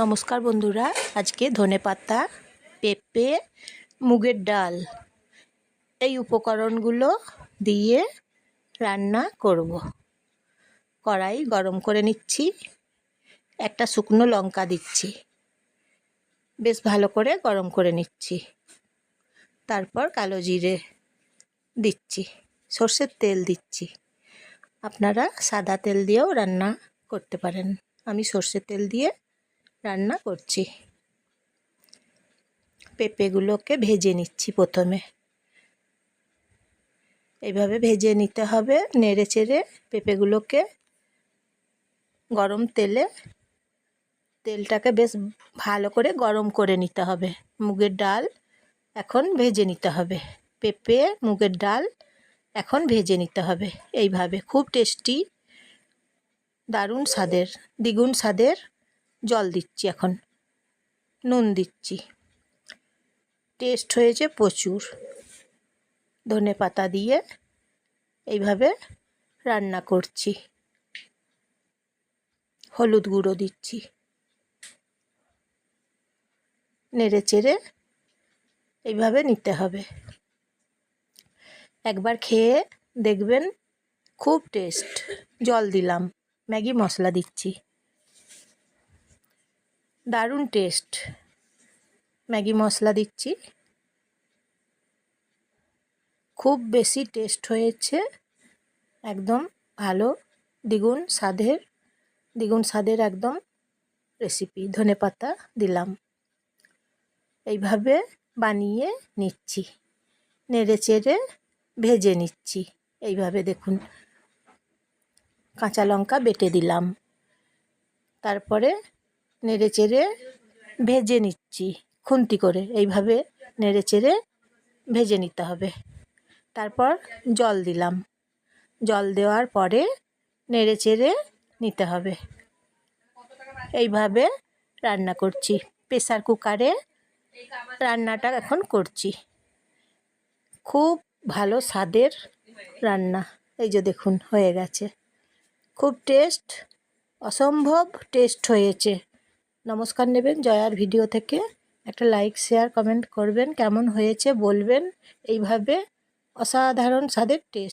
নমস্কার বন্ধুরা, আজকে ধনেপাতা, পেঁপে, মুগের ডাল এই উপকরণগুলো দিয়ে রান্না করব। কড়াই গরম করে নিচ্ছি, একটা শুকনো লঙ্কা দিচ্ছি, বেশ ভালো করে গরম করে নিচ্ছি। তারপর কালো জিরে দিচ্ছি, সর্ষের তেল দিচ্ছি। আপনারা সাদা তেল দিয়েও রান্না করতে পারেন, আমি সর্ষের তেল দিয়ে রান্না করছি। পেঁপেগুলোকে ভেজে নিচ্ছি প্রথমে, এইভাবে ভেজে নিতে হবে। নেড়ে চেড়ে পেঁপেগুলোকে গরম তেলটাকে বেশ ভালো করে গরম করে নিতে হবে। মুগের ডাল এখন ভেজে নিতে হবে, পেঁপে মুগের ডাল এখন ভেজে নিতে হবে। এইভাবে খুব টেস্টি, দারুণ স্বাদের, দ্বিগুণ স্বাদের। জল দিচ্ছি, এখন নুন দিচ্ছি। টেস্ট হয়েছে প্রচুর। ধনেপাতা দিয়ে এইভাবে রান্না করছি। হলুদ গুঁড়ো দিচ্ছি, নেড়ে চেড়ে এইভাবে নিতে হবে। একবার খেয়ে দেখবেন, খুব টেস্ট। জল দিলাম, ম্যাগি মশলা দিচ্ছি, দারুণ টেস্ট। ম্যাগি মশলা দিচ্ছি, খুব বেশি টেস্ট হয়েছে, একদম ভালো, দ্বিগুণ স্বাদের একদম রেসিপি। ধনেপাতা দিলাম, এইভাবে বানিয়ে নিচ্ছি, নেড়ে চেড়ে ভেজে নিচ্ছি। এইভাবে দেখুন, কাঁচা লঙ্কা বেটে দিলাম, তারপরে নেড়ে চেড়ে ভেজে নিচ্ছি খুন্তি করে। এইভাবে নেড়ে চেড়ে ভেজে নিতে হবে। তারপর জল দিলাম, জল দেওয়ার পরে নেড়ে চেড়ে নিতে হবে। এইভাবে রান্না করছি। প্রেসার কুকারে রান্নাটা এখন করছি, খুব ভালো স্বাদের রান্না। এই যে দেখুন, হয়ে গেছে, খুব টেস্ট, অসম্ভব টেস্ট হয়েছে। নমস্কার নেবেন জয়ার ভিডিও থেকে। একটা লাইক, শেয়ার, কমেন্ট করবেন, কেমন হয়েছে বলবেন। এইভাবে অসাধারণ স্বাদের টেস্ট।